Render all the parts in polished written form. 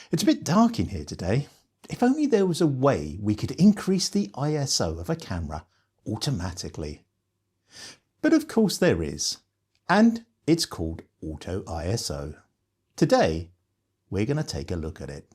It's a bit dark in here today. If only there was a way we could increase the ISO of a camera automatically. But of course there is, and it's called Auto ISO. Today, we're going to take a look at it.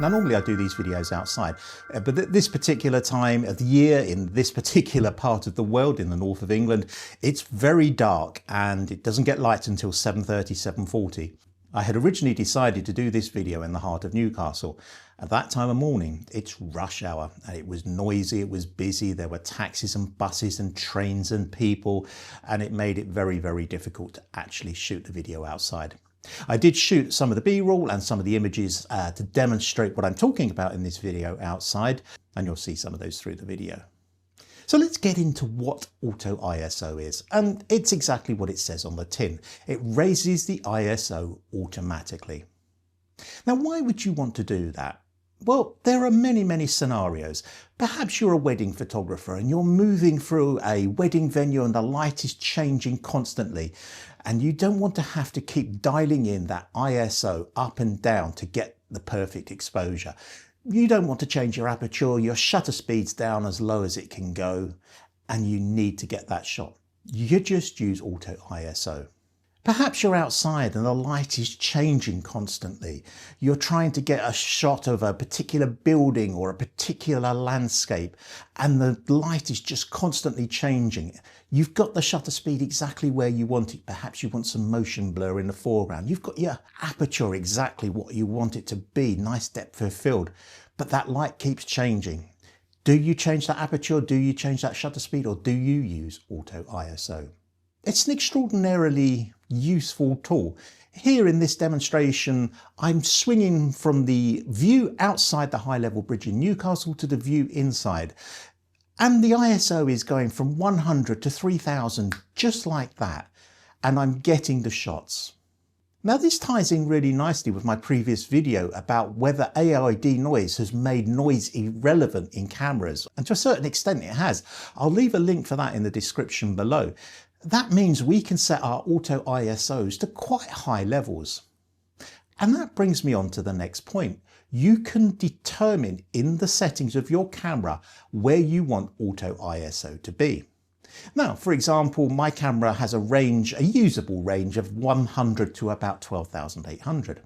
Now, normally I do these videos outside, but at this particular time of the year, in this particular part of the world, in the north of England, it's very dark and it doesn't get light until 7:30, 7:40. I had originally decided to do this video in the heart of Newcastle. At that time of morning, it's rush hour and it was noisy, it was busy, there were taxis and buses and trains and people, and it made it very, very difficult to actually shoot the video outside. I did shoot some of the B-roll and some of the images to demonstrate what I'm talking about in this video outside, and you'll see some of those through the video. So let's get into what Auto ISO is, and it's exactly what it says on the tin. It raises the ISO automatically. Now, why would you want to do that? Well, there are many scenarios. Perhaps you're a wedding photographer and you're moving through a wedding venue and the light is changing constantly, and you don't want to have to keep dialing in that ISO up and down to get the perfect exposure. You don't want to change your aperture, your shutter speed's down as low as it can go, and you need to get that shot. You just use Auto ISO. Perhaps you're outside and the light is changing constantly. You're trying to get a shot of a particular building or a particular landscape, and the light is just constantly changing. You've got the shutter speed exactly where you want it. Perhaps you want some motion blur in the foreground. You've got your aperture exactly what you want it to be, nice depth of field, but that light keeps changing. Do you change that aperture? Do you change that shutter speed? Or do you use Auto ISO? It's an extraordinarily useful tool. Here in this demonstration, I'm swinging from the view outside the high-level bridge in Newcastle to the view inside. And the ISO is going from 100 to 3000, just like that. And I'm getting the shots. Now, this ties in really nicely with my previous video about whether AID noise has made noise irrelevant in cameras. And to a certain extent it has. I'll leave a link for that in the description below. That means we can set our Auto ISOs to quite high levels. And that brings me on to the next point. You can determine in the settings of your camera where you want Auto ISO to be. Now, for example, my camera has a usable range of 100 to about 12,800.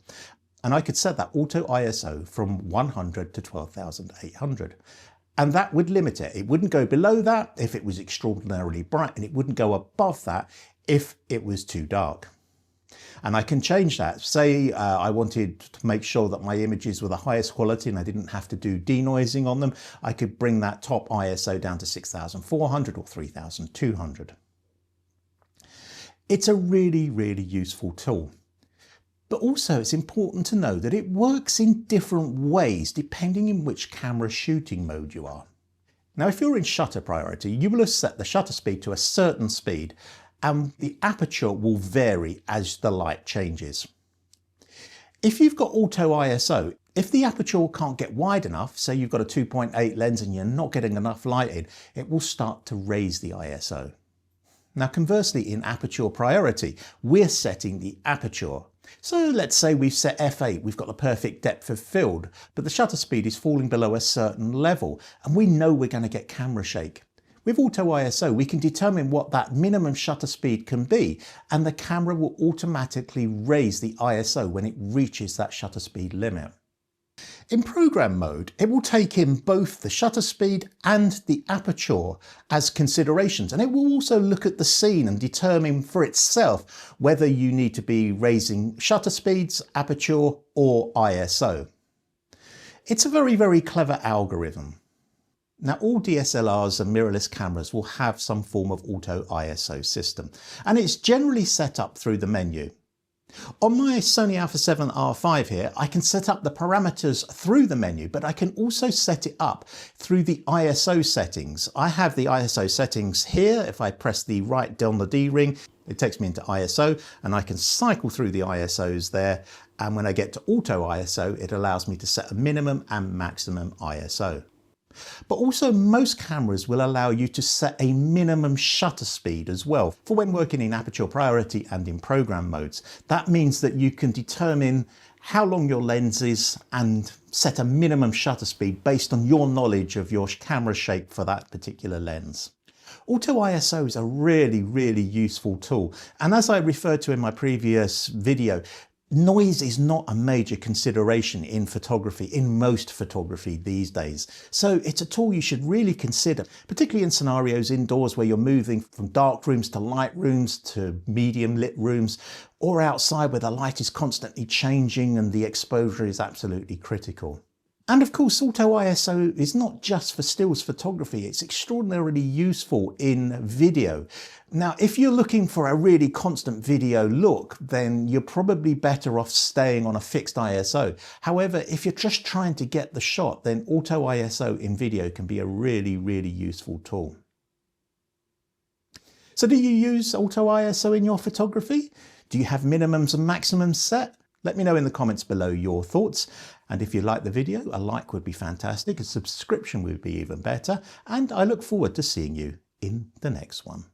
And I could set that Auto ISO from 100 to 12,800. And that would limit it. It wouldn't go below that if it was extraordinarily bright, and it wouldn't go above that if it was too dark. And I can change that. Say I wanted to make sure that my images were the highest quality and I didn't have to do denoising on them. I could bring that top ISO down to 6,400 or 3,200. It's a really useful tool. But also it's important to know that it works in different ways depending on which camera shooting mode you are. Now, if you're in shutter priority, you will have set the shutter speed to a certain speed, and the aperture will vary as the light changes. If you've got Auto ISO, if the aperture can't get wide enough, say you've got a 2.8 lens and you're not getting enough light in, it will start to raise the ISO. Now, conversely, in aperture priority, we're setting the aperture. So let's say we've set f8, we've got the perfect depth of field, but the shutter speed is falling below a certain level, and we know we're going to get camera shake. With Auto ISO, we can determine what that minimum shutter speed can be, and the camera will automatically raise the ISO when it reaches that shutter speed limit. In program mode, it will take in both the shutter speed and the aperture as considerations, and it will also look at the scene and determine for itself whether you need to be raising shutter speeds, aperture, or ISO. It's a very clever algorithm. Now, all DSLRs and mirrorless cameras will have some form of Auto ISO system, and it's generally set up through the menu. On my Sony Alpha 7 R5 here, I can set up the parameters through the menu, but I can also set it up through the ISO settings. I have the ISO settings here. If I press the right down the D ring, it takes me into ISO, and I can cycle through the ISOs there. And when I get to Auto ISO, it allows me to set a minimum and maximum ISO. But also most cameras will allow you to set a minimum shutter speed as well for when working in aperture priority and in program modes. That means that you can determine how long your lens is and set a minimum shutter speed based on your knowledge of your camera shape for that particular lens. Auto ISO is a really useful tool, and as I referred to in my previous video, noise is not a major consideration in photography, in most photography these days. So it's a tool you should really consider, particularly in scenarios indoors where you're moving from dark rooms to light rooms to medium lit rooms, or outside where the light is constantly changing and the exposure is absolutely critical. And of course, Auto ISO is not just for stills photography, it's extraordinarily useful in video. Now, if you're looking for a really constant video look, then you're probably better off staying on a fixed ISO. However, if you're just trying to get the shot, then Auto ISO in video can be a really useful tool. So do you use Auto ISO in your photography? Do you have minimums and maximums set? Let me know in the comments below your thoughts. And if you like the video, a like would be fantastic, a subscription would be even better, and I look forward to seeing you in the next one.